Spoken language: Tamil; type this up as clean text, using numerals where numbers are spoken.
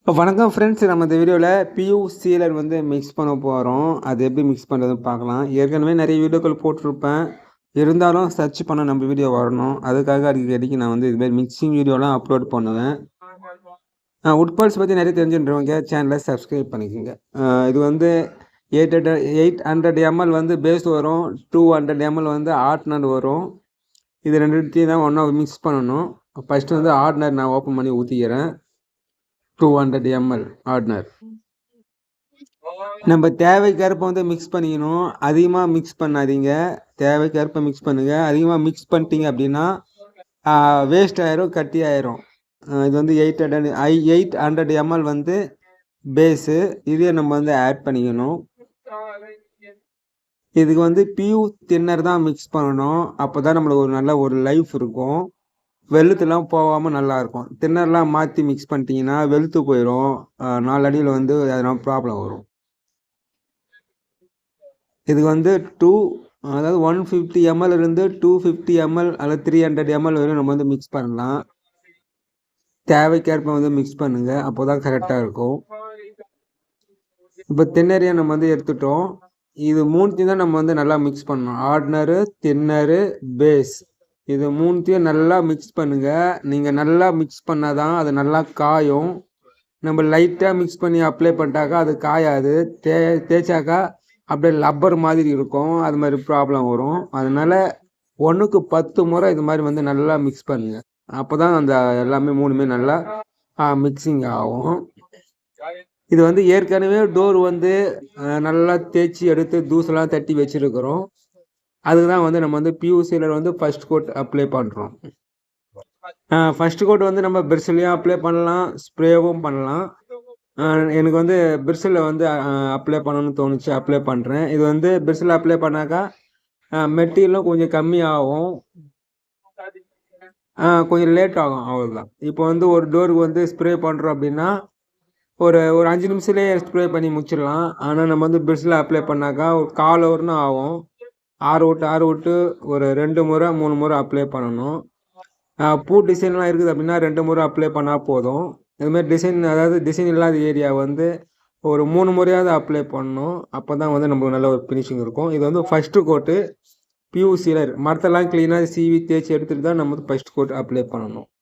வணக்கம் ஃப்ரெண்ட்ஸ், நம்ம இந்த வீடியோவில் பியூ சீலர் வந்து மிக்ஸ் பண்ண போகிறோம். அது எப்படி மிக்ஸ் பண்ணுறதுன்னு பார்க்கலாம். ஏற்கனவே நிறைய வீடியோக்கள் போட்டிருப்பேன். இருந்தாலும் சர்ச் பண்ண நம்ம வீடியோ வரணும். அதுக்காக அடிக்கடிக்கு நான் வந்து இதுமாதிரி மிக்சிங் வீடியோலாம் அப்லோட் பண்ணுவேன். உட்பால்ஸ் பற்றி நிறைய தெரிஞ்சுன்றவங்க சேனலை சப்ஸ்கிரைப் பண்ணிக்கோங்க. இது வந்து 800 ml வந்து பேஸ் வரும், 200 ml வந்து ஆர்ட்னர் வரும். இது ரெண்டுத்தையும் தான் ஒன்றா மிக்ஸ் பண்ணணும். ஃபஸ்ட்டு வந்து ஆர்ட்னர் நான் ஓப்பன் பண்ணி ஊற்றிக்கிறேன். 200 ml ஆர்ட்னர். நம்ம தேவைக்கேற்ப வந்து மிக்ஸ் பண்ணிக்கணும். அதிகமாக மிக்ஸ் பண்ணாதீங்க, தேவைக்கேற்ப மிக்ஸ் பண்ணுங்க. அதிகமாக மிக்ஸ் பண்ணிட்டீங்க அப்படின்னா வேஸ்ட் ஆயிரும், கட்டி ஆயிரும். இது வந்து 800 ml வந்து பேஸு. இதே நம்ம வந்து ஆட் பண்ணிக்கணும். இதுக்கு வந்து பியூ தின்னர் தான் மிக்ஸ் பண்ணணும். அப்போ தான் நம்மளுக்கு ஒரு நல்ல ஒரு லைஃப் இருக்கும். வெளுத்துலாம் போகாமல் நல்லாயிருக்கும். தின்னர்லாம் மாற்றி மிக்ஸ் பண்ணிட்டீங்கன்னா வெளுத்து போயிடும். 4 அடியில் வந்து அதனால ப்ராப்ளம் வரும். இதுக்கு வந்து அதாவது 150 ml இருந்து 250 ml அல்லது 300 ml வரையும் நம்ம வந்து மிக்ஸ் பண்ணலாம். தேவைக்கேற்ப வந்து மிக்ஸ் பண்ணுங்க, அப்போ தான் கரெக்டாக இருக்கும். இப்போ தின்னரையை நம்ம வந்து எடுத்துட்டோம். இது மூணுத்தையும் தான் நம்ம வந்து நல்லா மிக்ஸ் பண்ணணும். ஆர்டினரு, தின்னரு, பேஸ், இது மூணுத்தையும் நல்லா மிக்ஸ் பண்ணுங்க. நீங்கள் நல்லா மிக்ஸ் பண்ணால் தான் அது நல்லா காயும். நம்ம லைட்டாக மிக்ஸ் பண்ணி அப்ளை பண்ணிட்டாக்கா அது காயாது. தேய்ச்சாக்கா அப்படியே லப்பர் மாதிரி இருக்கும். அது மாதிரி ப்ராப்ளம் வரும். அதனால் 1க்கு 10 முறை இது மாதிரி வந்து நல்லா மிக்ஸ் பண்ணுங்க. அப்போ தான் அந்த எல்லாமே மூணுமே நல்லா மிக்சிங் ஆகும். இது வந்து ஏற்கனவே டோர் வந்து நல்லா தேய்ச்சி எடுத்து தூசெல்லாம் தட்டி வச்சுருக்கிறோம். அதுக்கு தான் வந்து நம்ம வந்து பியூ சீலர் வந்து ஃபஸ்ட் கோட் அப்ளை பண்ணுறோம். ஃபஸ்ட் கோட் வந்து நம்ம பிரிசிலையும் அப்ளை பண்ணலாம், ஸ்ப்ரேவும் பண்ணலாம். எனக்கு வந்து பிரிசிலில் வந்து அப்ளை பண்ணணும்னு தோணுச்சு, அப்ளை பண்ணுறேன். இது வந்து பிரிசில் அப்ளை பண்ணாக்கா மெட்டீரியலும் கொஞ்சம் கம்மியாகும், கொஞ்சம் லேட் ஆகும், அவ்வளோதான். இப்போ வந்து ஒரு டோருக்கு வந்து ஸ்ப்ரே பண்ணுறோம் அப்படின்னா ஒரு 5 நிமிஷத்துலேயே ஸ்ப்ரே பண்ணி முடிச்சிடலாம். ஆனால் நம்ம வந்து பிரிசில் அப்ளை பண்ணாக்கா ஒரு 1/4 ஹவர்னு ஆகும். ஆறு விட்டு ஒரு 2 முறை 3 முறை அப்ளை பண்ணணும். பூ டிசைன்லாம் இருக்குது அப்படின்னா 2 முறை அப்ளை பண்ணால் போதும். இதுமாதிரி டிசைன், அதாவது டிசைன் இல்லாத ஏரியா வந்து ஒரு 3 முறையாவது அப்ளை பண்ணணும். அப்போ தான் வந்து நம்மளுக்கு நல்ல ஒரு ஃபினிஷிங் இருக்கும். இது வந்து ஃபஸ்ட்டு கோட்டு பியூ சீலர். மரத்தெல்லாம் க்ளீனாக சீவி தேய்ச்சி எடுத்துகிட்டு தான் நம்ம வந்து ஃபஸ்ட் கோட் அப்ளை பண்ணணும்.